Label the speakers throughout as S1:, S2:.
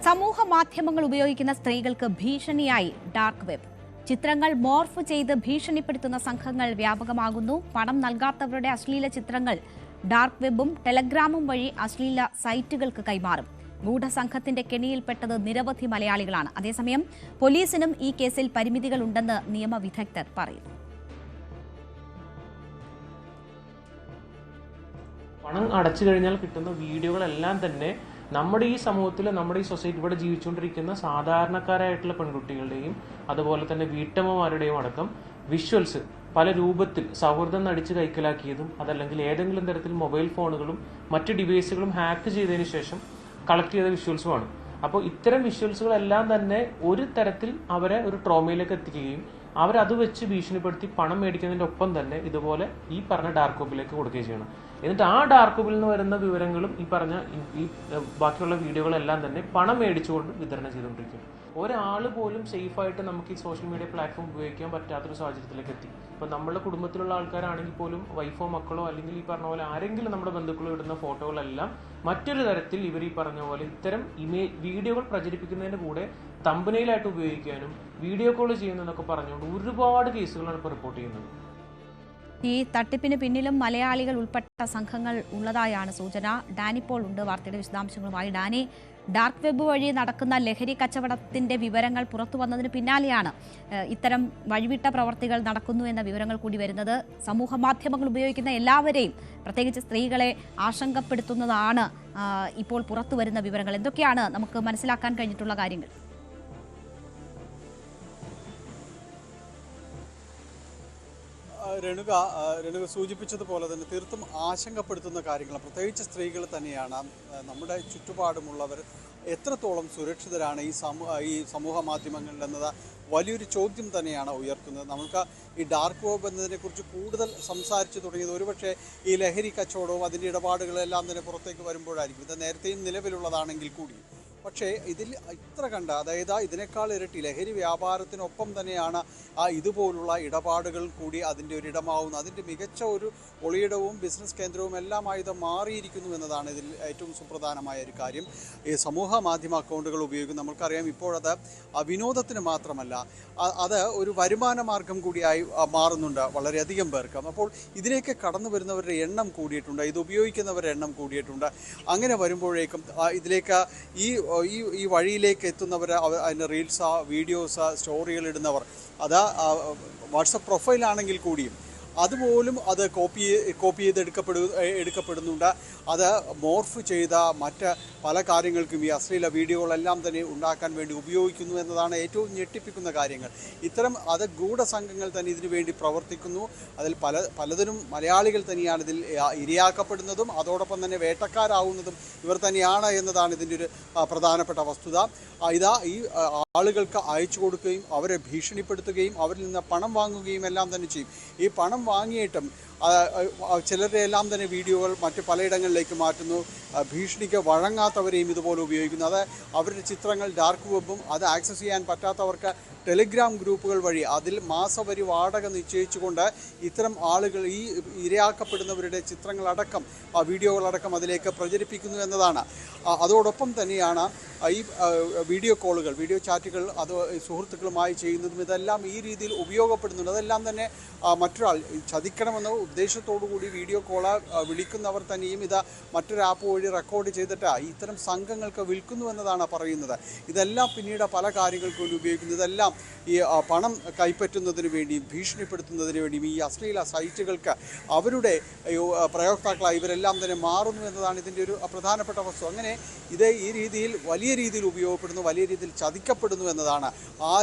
S1: സമൂഹ മാധ്യമങ്ങൾ ഉപയോഗിക്കുന്ന സ്ത്രീകൾക്ക് ഭീഷണിയായി ഡാർക്ക് വെബ്. ചിത്രങ്ങൾ മോർഫ് ചെയ്ത് ഭീഷണിപ്പെടുത്തുന്ന സംഘങ്ങൾ വ്യാപകമാകുന്നു. പണം നൽകാത്തവരുടെ അശ്ലീല ചിത്രങ്ങൾ ഡാർക്ക് വെബും ടെലഗ്രാമും വഴി അശ്ലീല സൈറ്റുകൾക്ക് കൈമാറും. ഗൂഢസംഘത്തിന്റെ കെണിയിൽപ്പെട്ടത് നിരവധി മലയാളികളാണ്. അതേസമയം പോലീസിനും ഈ കേസിൽ പരിമിതികളുണ്ടെന്ന് നിയമവിദഗ്ധർ പറയുന്നു.
S2: പണം അടച്ചു കഴിഞ്ഞാൽ കിട്ടുന്ന വീഡിയോകളെല്ലാം തന്നെ നമ്മുടെ ഈ സമൂഹത്തിൽ, നമ്മുടെ ഈ സൊസൈറ്റി, ഇവിടെ ജീവിച്ചുകൊണ്ടിരിക്കുന്ന സാധാരണക്കാരായിട്ടുള്ള പെൺകുട്ടികളുടെയും അതുപോലെ തന്നെ വീട്ടമ്മമാരുടെയും അടക്കം വിഷ്വൽസ് പല രൂപത്തിൽ സൗഹൃദം നടിച്ച് കൈക്കലാക്കിയതും അതല്ലെങ്കിൽ ഏതെങ്കിലും തരത്തിൽ മൊബൈൽ ഫോണുകളും മറ്റ് ഡിവൈസുകളും ഹാക്ക് ചെയ്തതിന് ശേഷം കളക്ട് ചെയ്ത വിഷ്വൽസുമാണ്. അപ്പോൾ ഇത്തരം വിഷ്വൽസുകളെല്ലാം തന്നെ ഒരു തരത്തിൽ അവരെ ഒരു ട്രോമയിലേക്ക് എത്തിക്കുകയും അവരത് വെച്ച് ഭീഷണിപ്പെടുത്തി പണം മേടിക്കുന്നതിൻ്റെ ഒപ്പം തന്നെ ഇതുപോലെ ഈ പറഞ്ഞ ഡാർക്ക് വെബിലേക്ക് കൊടുക്കുകയും ചെയ്യണം. എന്നിട്ട് ആ ഡാർക്ക് വെബിൽ നിന്ന് വരുന്ന വിവരങ്ങളും ഈ പറഞ്ഞ ബാക്കിയുള്ള വീഡിയോകളെല്ലാം തന്നെ പണം മേടിച്ചുകൊണ്ട് വിതരണം ചെയ്തുകൊണ്ടിരിക്കും. ഒരാൾ പോലും സേഫായിട്ട് നമുക്ക് ഈ സോഷ്യൽ മീഡിയ പ്ലാറ്റ്ഫോം ഉപയോഗിക്കാൻ പറ്റാത്തൊരു സാഹചര്യത്തിലേക്ക് എത്തി. ഇപ്പം നമ്മളുടെ കുടുംബത്തിലുള്ള ആൾക്കാരാണെങ്കിൽ പോലും വൈഫോ മക്കളോ അല്ലെങ്കിൽ ഈ പറഞ്ഞ പോലെ ആരെങ്കിലും നമ്മുടെ ബന്ധുക്കളോ ഇടുന്ന ഫോട്ടോകളെല്ലാം മറ്റൊരു തരത്തിൽ ഇവർ ഈ പറഞ്ഞ പോലെ ഇത്തരം വീഡിയോകൾ പ്രചരിപ്പിക്കുന്നതിൻ്റെ കൂടെ തമ്പനയിലായിട്ട് ഉപയോഗിക്കാനും വീഡിയോ കോൾ ചെയ്യുന്നതെന്നൊക്കെ പറഞ്ഞുകൊണ്ട് ഒരുപാട് കേസുകളാണ് ഇപ്പോൾ റിപ്പോർട്ട് ചെയ്യുന്നത്.
S1: ഈ തട്ടിപ്പിന് പിന്നിലും മലയാളികൾ ഉൾപ്പെട്ട സംഘങ്ങൾ ഉള്ളതായാണ് സൂചന. ഡാനി പോൾ ഉണ്ട് വാർത്തയുടെ വിശദാംശങ്ങളുമായി. ഡാനി, ഡാർക്ക് വെബ് വഴി നടക്കുന്ന ലഹരി കച്ചവടത്തിന്റെ വിവരങ്ങൾ പുറത്തു വന്നതിന് പിന്നാലെയാണ് ഇത്തരം വഴിവിട്ട പ്രവർത്തികൾ നടക്കുന്നു എന്ന വിവരങ്ങൾ കൂടി വരുന്നത്. സമൂഹ മാധ്യമങ്ങൾ ഉപയോഗിക്കുന്ന എല്ലാവരെയും, പ്രത്യേകിച്ച് സ്ത്രീകളെ ആശങ്കപ്പെടുത്തുന്നതാണ് ഇപ്പോൾ പുറത്തു വരുന്ന വിവരങ്ങൾ. എന്തൊക്കെയാണ് നമുക്ക് മനസ്സിലാക്കാൻ കഴിഞ്ഞിട്ടുള്ള കാര്യങ്ങൾ?
S3: രേണുക സൂചിപ്പിച്ചതുപോലെ തന്നെ തീർത്തും ആശങ്കപ്പെടുത്തുന്ന കാര്യങ്ങൾ, പ്രത്യേകിച്ച് സ്ത്രീകൾ തന്നെയാണ്. നമ്മുടെ ചുറ്റുപാടുമുള്ളവർ എത്രത്തോളം സുരക്ഷിതരാണ് ഈ സമൂഹ മാധ്യമങ്ങളിൽ എന്നത് വലിയൊരു ചോദ്യം തന്നെയാണ് ഉയർത്തുന്നത്. നമുക്ക് ഈ ഡാർക്ക് വെബ് എന്നതിനെക്കുറിച്ച് കൂടുതൽ സംസാരിച്ചു തുടങ്ങിയത് ഒരുപക്ഷെ ഈ ലഹരി കച്ചവടവും അതിൻ്റെ ഇടപാടുകളെല്ലാം തന്നെ പുറത്തേക്ക് വരുമ്പോഴായിരിക്കും. ഇത് നേരത്തെയും നിലവിലുള്ളതാണെങ്കിൽ കൂടി. പക്ഷേ ഇതിൽ ഇത്ര കണ്ട, അതായത് ഇതിനേക്കാൾ ഇരട്ടി ലഹരി വ്യാപാരത്തിനൊപ്പം തന്നെയാണ് ഇതുപോലുള്ള ഇടപാടുകൾ കൂടി അതിൻ്റെ ഒരു ഇടമാവുന്നത്. അതിൻ്റെ മികച്ച ഒരു ഒളിയിടവും ബിസിനസ് കേന്ദ്രവും എല്ലാമായി ഇത് മാറിയിരിക്കുന്നു എന്നതാണ് ഇതിൽ ഏറ്റവും സുപ്രധാനമായ ഒരു കാര്യം. ഈ സമൂഹ മാധ്യമ അക്കൗണ്ടുകൾ ഉപയോഗിക്കും. നമുക്കറിയാം, ഇപ്പോഴത് വിനോദത്തിന് മാത്രമല്ല, അത് ഒരു വരുമാന മാർഗം കൂടിയായി മാറുന്നുണ്ട് വളരെയധികം പേർക്ക്. അപ്പോൾ ഇതിലേക്ക് കടന്നു വരുന്നവരുടെ എണ്ണം കൂടിയിട്ടുണ്ട്, ഇത് ഉപയോഗിക്കുന്നവരുടെ എണ്ണം കൂടിയിട്ടുണ്ട്. അങ്ങനെ വരുമ്പോഴേക്കും ഇതിലേക്ക് ഈ വഴിയിലേക്ക് എത്തുന്നവർ, അതിൻ്റെ റീൽസ്, വീഡിയോസ്, സ്റ്റോറികൾ ഇടുന്നവർ, അത് വാട്സപ്പ് പ്രൊഫൈലാണെങ്കിൽ കൂടിയും അതുപോലും അത് കോപ്പി ചെയ്ത് എടുക്കപ്പെടുന്നുണ്ട്. അത് മോർഫ് ചെയ്ത മറ്റ് പല കാര്യങ്ങൾക്കും ഈ അശ്ലീല വീഡിയോകളെല്ലാം തന്നെ ഉണ്ടാക്കാൻ വേണ്ടി ഉപയോഗിക്കുന്നു എന്നതാണ് ഏറ്റവും ഞെട്ടിപ്പിക്കുന്ന കാര്യങ്ങൾ. അത് ഗൂഢസംഘങ്ങൾ തന്നെ ഇതിനു വേണ്ടി പ്രവർത്തിക്കുന്നു. അതിൽ പലതിനും മലയാളികൾ തന്നെയാണ് ഇതിൽ ഇരയാക്കപ്പെടുന്നതും അതോടൊപ്പം തന്നെ വേട്ടക്കാരാവുന്നതും ഇവർ തന്നെയാണ് എന്നതാണ് ഇതിൻ്റെ ഒരു പ്രധാനപ്പെട്ട വസ്തുത. ഈ ആളുകൾക്ക് അയച്ചു കൊടുക്കുകയും അവരെ ഭീഷണിപ്പെടുത്തുകയും അവരിൽ നിന്ന് പണം വാങ്ങുകയും എല്ലാം തന്നെ ചെയ്യും. ഈ പണം വാങ്ങിയിട്ടും ചിലരുടെ എല്ലാം തന്നെ വീഡിയോകൾ മറ്റ് പലയിടങ്ങളിലേക്ക് മാറ്റുന്നു. ഭീഷണിക്ക് വഴങ്ങാത്തവരെയും ഇതുപോലെ ഉപയോഗിക്കുന്നു. അത് അവരുടെ ചിത്രങ്ങൾ ഡാർക്ക് വെബും അത് ആക്സസ് ചെയ്യാൻ പറ്റാത്തവർക്ക് ടെലിഗ്രാം ഗ്രൂപ്പുകൾ വഴി അതിൽ മാസവരി വാടക നിശ്ചയിച്ചുകൊണ്ട് ഇത്തരം ആളുകൾ ഈ ഇരയാക്കപ്പെടുന്നവരുടെ ചിത്രങ്ങളടക്കം വീഡിയോകളടക്കം അതിലേക്ക് പ്രചരിപ്പിക്കുന്നു എന്നതാണ്. അതോടൊപ്പം തന്നെയാണ് ഈ വീഡിയോ കോളുകൾ, വീഡിയോ ചാറ്റുകൾ അത് സുഹൃത്തുക്കളുമായി ചെയ്യുന്നതും ഇതെല്ലാം ഈ രീതിയിൽ ഉപയോഗപ്പെടുന്നുണ്ട്. അതെല്ലാം തന്നെ മറ്റൊരാൾ ചതിക്കണമെന്ന ഉദ്ദേശത്തോടു കൂടി വീഡിയോ കോള് വിളിക്കുന്നവർ തന്നെയും ഇത് മറ്റൊരു ആപ്പ് വഴി റെക്കോർഡ് ചെയ്തിട്ട് ഇത്തരം സംഘങ്ങൾക്ക് വിൽക്കുന്നു എന്നതാണ് പറയുന്നത്. ഇതെല്ലാം പിന്നീട് പല കാര്യങ്ങൾക്ക് വേണ്ടി ഉപയോഗിക്കുന്നു. ഇതെല്ലാം ഈ പണം കൈപ്പറ്റുന്നതിന് വേണ്ടിയും ഭീഷണിപ്പെടുത്തുന്നതിന് വേണ്ടിയും ഈ അശ്ലീല സൈറ്റുകൾക്ക് അവരുടെ പ്രയോക്താക്കളായി ഇവരെല്ലാം തന്നെ മാറുന്നു എന്നതാണ് ഇതിൻ്റെ ഒരു പ്രധാനപ്പെട്ട വസ്തു. അങ്ങനെ ഇത് ഈ രീതിയിൽ വലിയ രീതിയിൽ ഉപയോഗപ്പെടുന്നു, വലിയ രീതിയിൽ ചതിക്കപ്പെടുന്നു എന്നതാണ്.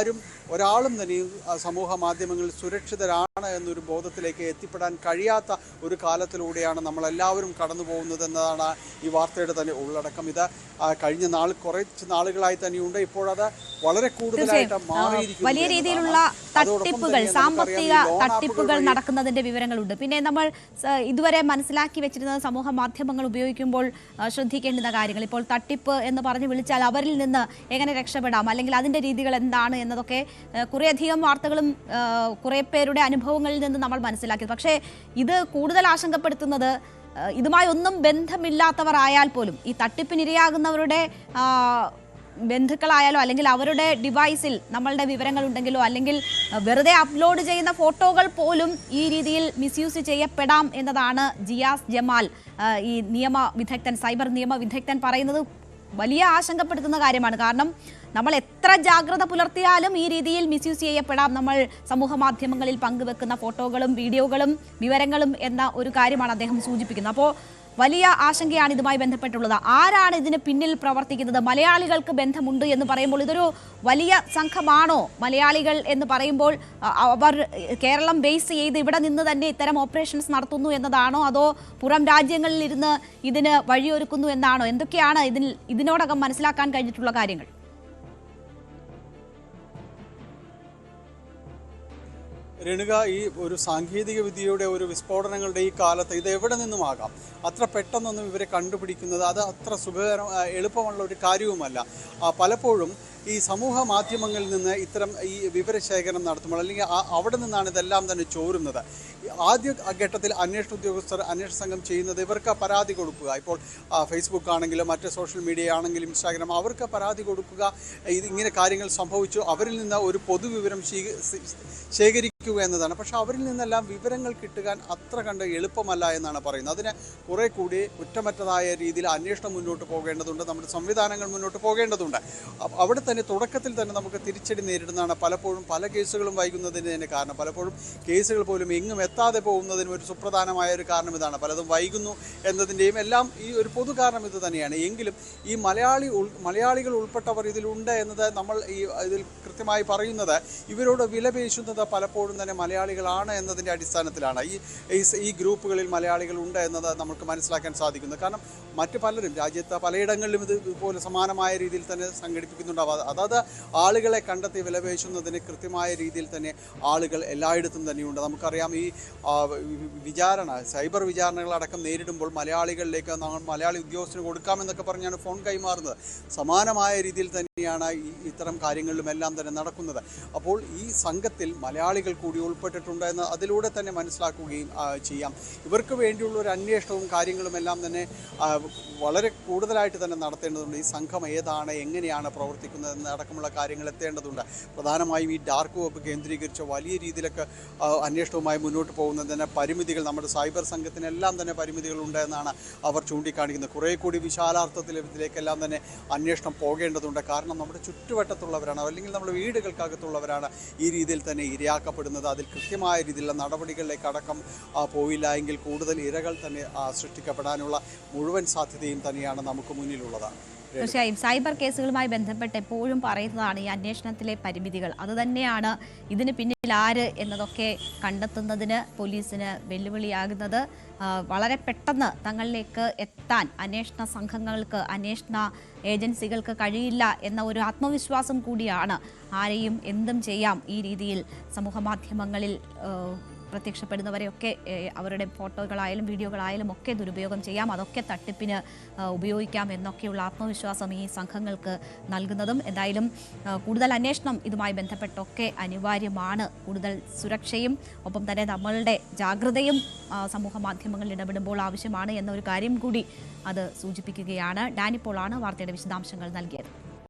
S3: ഒരാളും തന്നെയും സമൂഹ മാധ്യമങ്ങളിൽ സുരക്ഷിതരാണ് എന്നൊരു ബോധത്തിലേക്ക് എത്തിപ്പെടാൻ കഴിയാത്ത ഒരു കാലത്തിലൂടെയാണ് നമ്മളെല്ലാവരും കടന്നു പോകുന്നത് എന്നതാണ് ഈ വാർത്തയുടെ തന്നെ ഉള്ളടക്കം. ഇത് കഴിഞ്ഞ കുറച്ച് നാളുകളായി തന്നെയുണ്ട്. ഇപ്പോഴത് വളരെ കൂടുതലായിട്ട് മാറിയിരിക്കുന്നു.
S1: വലിയ രീതിയിലുള്ള തട്ടിപ്പുകൾ, സാമ്പത്തിക തട്ടിപ്പുകൾ നടക്കുന്നതിന്റെ വിവരങ്ങളുണ്ട്. പിന്നെ നമ്മൾ ഇതുവരെ മനസ്സിലാക്കി വെച്ചിരുന്നത് സമൂഹ മാധ്യമങ്ങൾ ഉപയോഗിക്കുമ്പോൾ ശ്രദ്ധിക്കേണ്ടുന്ന കാര്യങ്ങൾ, ഇപ്പോൾ തട്ടിപ്പ് എന്ന് പറഞ്ഞ് വിളിച്ചാൽ അവരിൽ നിന്ന് എങ്ങനെ രക്ഷപ്പെടാം, അല്ലെങ്കിൽ അതിന്റെ രീതികൾ എന്താണ് എന്നതൊക്കെ കുറേയധികം വാർത്തകളും കുറേ പേരുടെ അനുഭവങ്ങളിൽ നിന്ന് നമ്മൾ മനസ്സിലാക്കി. പക്ഷേ ഇത് കൂടുതൽ ആശങ്കപ്പെടുത്തുന്നത് ഇതുമായി ഒന്നും ബന്ധമില്ലാത്തവർ ആയാൽ പോലും ഈ തട്ടിപ്പിനിരയാകുന്നവരുടെ ബന്ധുക്കളായാലോ അല്ലെങ്കിൽ അവരുടെ ഡിവൈസിൽ നമ്മളുടെ വിവരങ്ങൾ ഉണ്ടെങ്കിലോ അല്ലെങ്കിൽ വെറുതെ അപ്ലോഡ് ചെയ്യുന്ന ഫോട്ടോകൾ പോലും ഈ രീതിയിൽ മിസ്യൂസ് ചെയ്യപ്പെടാം എന്നതാണ് ജിയാസ് ജമാൽ, ഈ നിയമ വിദഗ്ധൻ, സൈബർ നിയമ വിദഗ്ധൻ പറയുന്നത്. വലിയ ആശങ്കപ്പെടുത്തുന്ന കാര്യമാണ്. കാരണം നമ്മൾ എത്ര ജാഗ്രത പുലർത്തിയാലും ഈ രീതിയിൽ മിസ്യൂസ് ചെയ്യപ്പെടാം നമ്മൾ സമൂഹ മാധ്യമങ്ങളിൽ പങ്കുവെക്കുന്ന ഫോട്ടോകളും വീഡിയോകളും വിവരങ്ങളും എന്ന ഒരു കാര്യമാണ് അദ്ദേഹം സൂചിപ്പിക്കുന്നത്. അപ്പോൾ വലിയ ആശങ്കയാണ് ഇതുമായി ബന്ധപ്പെട്ടുള്ളത്. ആരാണ് ഇതിന് പിന്നിൽ പ്രവർത്തിക്കുന്നത്? മലയാളികൾക്ക് ബന്ധമുണ്ട് എന്ന് പറയുമ്പോൾ ഇതൊരു വലിയ സംഘമാണോ? മലയാളികൾ എന്ന് പറയുമ്പോൾ അവർ കേരളം ബേസ് ചെയ്ത് ഇവിടെ നിന്ന് തന്നെ ഇത്തരം ഓപ്പറേഷൻസ് നടത്തുന്നു എന്നതാണോ, അതോ പുറം രാജ്യങ്ങളിൽ ഇരുന്ന് ഇതിന് വഴിയൊരുക്കുന്നു എന്നാണോ? എന്തൊക്കെയാണ് ഇതിനോടകം മനസ്സിലാക്കാൻ കഴിഞ്ഞിട്ടുള്ള കാര്യങ്ങൾ?
S3: രേണുക, ഈ ഒരു സാങ്കേതിക വിദ്യയുടെ ഒരു വിസ്ഫോടനങ്ങളുടെ ഈ കാലത്ത് ഇത് എവിടെ നിന്നുമാകാം. അത്ര പെട്ടെന്നൊന്നും ഇവരെ കണ്ടുപിടിക്കുന്നത് അത് അത്ര എളുപ്പമുള്ള ഒരു കാര്യവുമല്ല. പലപ്പോഴും ഈ സമൂഹ മാധ്യമങ്ങളിൽ നിന്ന് ഇത്തരം ഈ വിവരശേഖരണം നടത്തുമ്പോൾ അല്ലെങ്കിൽ അവിടെ നിന്നാണ് ഇതെല്ലാം തന്നെ ചോരുന്നത്. ആദ്യ ഘട്ടത്തിൽ അന്വേഷണ ഉദ്യോഗസ്ഥർ, അന്വേഷണ സംഘം ചെയ്യുന്നത് ഇവർക്ക് പരാതി കൊടുക്കുക. ഇപ്പോൾ ഫേസ്ബുക്ക് ആണെങ്കിലും മറ്റ് സോഷ്യൽ മീഡിയ ആണെങ്കിലും ഇൻസ്റ്റാഗ്രാം, അവർക്ക് പരാതി കൊടുക്കുക. ഇങ്ങനെ കാര്യങ്ങൾ സംഭവിച്ചു, അവരിൽ നിന്ന് ഒരു പൊതുവിവരം ശേഖരിക്കുക എന്നതാണ്. പക്ഷേ അവരിൽ നിന്നെല്ലാം വിവരങ്ങൾ കിട്ടുവാൻ അത്ര കണ്ട് എളുപ്പമല്ല എന്നാണ് പറയുന്നത്. അതിന് കുറെ കൂടി കുറ്റമറ്റതായ രീതിയിൽ അന്വേഷണം മുന്നോട്ട് പോകേണ്ടതുണ്ട്, നമ്മുടെ സംവിധാനങ്ങൾ മുന്നോട്ട് പോകേണ്ടതുണ്ട്. അവിടെ തന്നെ തുടക്കത്തിൽ തന്നെ നമുക്ക് തിരിച്ചടി നേരിടുന്നതാണ് പലപ്പോഴും പല കേസുകളും വൈകുന്നതിന് തന്നെ കാരണം. പലപ്പോഴും കേസുകൾ പോലും എങ്ങും എത്താതെ പോകുന്നതിന് ഒരു സുപ്രധാനമായ ഒരു കാരണം ഇതാണ്. പലതും വൈകുന്നു എന്നതിൻ്റെയും എല്ലാം ഈ ഒരു പൊതു കാരണം ഇത് തന്നെയാണ്. എങ്കിലും ഈ മലയാളികൾ ഉൾപ്പെട്ടവർ ഇതിലുണ്ട് എന്നത് നമ്മൾ ഇതിൽ കൃത്യമായി പറയുന്നത് ഇവരോട് വിലപേശുന്നത് പലപ്പോഴും തന്നെ മലയാളികളാണ് എന്നതിൻ്റെ അടിസ്ഥാനത്തിലാണ്. ഈ ഗ്രൂപ്പുകളിൽ മലയാളികൾ ഉണ്ട് എന്നത് നമുക്ക് മനസ്സിലാക്കാൻ സാധിക്കുന്നത്. കാരണം മറ്റു പലരും രാജ്യത്ത് പലയിടങ്ങളിലും ഇതുപോലെ സമാനമായ രീതിയിൽ തന്നെ സംഘടിപ്പിക്കുന്നുണ്ടാവും. അതായത് ആളുകളെ കണ്ടെത്തി വിലപേശുന്നതിന് കൃത്യമായ രീതിയിൽ തന്നെ ആളുകൾ എല്ലായിടത്തും തന്നെയുണ്ട്. നമുക്കറിയാം ഈ സൈബർ വിചാരണകളടക്കം നേരിടുമ്പോൾ മലയാളികളിലേക്ക് മലയാളി ഉദ്യോഗസ്ഥന് കൊടുക്കാമെന്നൊക്കെ പറഞ്ഞാണ് ഫോൺ കൈമാറുന്നത്. സമാനമായ രീതിയിൽ തന്നെയാണ് ഇത്തരം കാര്യങ്ങളിലും എല്ലാം തന്നെ നടക്കുന്നത്. അപ്പോൾ ഈ സംഘത്തിൽ മലയാളികൾ കൂടി ഉൾപ്പെട്ടിട്ടുണ്ട് എന്ന് അതിലൂടെ തന്നെ മനസ്സിലാക്കുകയും ചെയ്യാം. ഇവർക്ക് വേണ്ടിയുള്ള ഒരു അന്വേഷണവും കാര്യങ്ങളും എല്ലാം തന്നെ വളരെ കൂടുതലായിട്ട് തന്നെ നടത്തേണ്ടതുണ്ട്. ഈ സംഘം ഏതാണ്, എങ്ങനെയാണ് പ്രവർത്തിക്കുന്നതെന്ന് അടക്കമുള്ള കാര്യങ്ങൾ എത്തേണ്ടതുണ്ട്. പ്രധാനമായും ഈ ഡാർക്ക് വെബ് കേന്ദ്രീകരിച്ച് വലിയ രീതിയിലൊക്കെ അന്വേഷണവുമായി മുന്നോട്ട് പോകുന്നതിന് പരിമിതികൾ, നമ്മുടെ സൈബർ സംഘത്തിനെല്ലാം തന്നെ പരിമിതികളുണ്ട് എന്നാണ് അവർ ചൂണ്ടിക്കാണിക്കുന്നത്. കുറേ കൂടി വിശാലാർത്ഥത്തിൽ ഇതിലേക്കെല്ലാം തന്നെ അന്വേഷണം പോകേണ്ടതുണ്ട്. കാരണം നമ്മുടെ ചുറ്റുവട്ടത്തുള്ളവരാണ്, അല്ലെങ്കിൽ നമ്മുടെ വീടുകൾക്കകത്തുള്ളവരാണ് ഈ രീതിയിൽ തന്നെ ഇരയാക്കപ്പെടുന്നത്. അതിൽ കൃത്യമായ രീതിയിലുള്ള നടപടികളിലേക്ക് അടക്കം പോയില്ല എങ്കിൽ കൂടുതൽ ഇരകൾ തന്നെ സൃഷ്ടിക്കപ്പെടാനുള്ള മുഴുവൻ സാധ്യതയും തന്നെയാണ് നമുക്ക് മുന്നിലുള്ളത്.
S1: തീർച്ചയായും സൈബർ കേസുകളുമായി ബന്ധപ്പെട്ട് എപ്പോഴും പറയുന്നതാണ് ഈ അന്വേഷണത്തിലെ പരിമിതികൾ. അതുതന്നെയാണ് ഇതിന് പിന്നിൽ ആര് എന്നതൊക്കെ കണ്ടെത്തുന്നതിന് പോലീസിന് വെല്ലുവിളിയാകുന്നത്. വളരെ പെട്ടെന്ന് തങ്ങളിലേക്ക് എത്താൻ അന്വേഷണ സംഘങ്ങൾക്ക്, അന്വേഷണ ഏജൻസികൾക്ക് കഴിയില്ല എന്ന ഒരു ആത്മവിശ്വാസം കൂടിയാണ്. ആരെയും എന്തും ചെയ്യാം, ഈ രീതിയിൽ സമൂഹ മാധ്യമങ്ങളിൽ പ്രത്യക്ഷപ്പെടുന്നവരെയൊക്കെ അവരുടെ ഫോട്ടോകളായാലും വീഡിയോകളായാലും ഒക്കെ ദുരുപയോഗം ചെയ്യാം, അതൊക്കെ തട്ടിപ്പിന് ഉപയോഗിക്കാം എന്നൊക്കെയുള്ള ആത്മവിശ്വാസം ഈ സംഘങ്ങൾക്ക് നൽകുന്നതും. എന്തായാലും കൂടുതൽ അന്വേഷണം ഇതുമായി ബന്ധപ്പെട്ടൊക്കെ അനിവാര്യമാണ്. കൂടുതൽ സുരക്ഷയും ഒപ്പം തന്നെ നമ്മളുടെ ജാഗ്രതയും സമൂഹ മാധ്യമങ്ങളിൽ ഇടപെടുമ്പോൾ ആവശ്യമാണ് എന്നൊരു കാര്യം കൂടി അത് സൂചിപ്പിക്കുകയാണ്. ഡാനി പോളാണ് വാർത്തയുടെ വിശദാംശങ്ങൾ നൽകിയത്.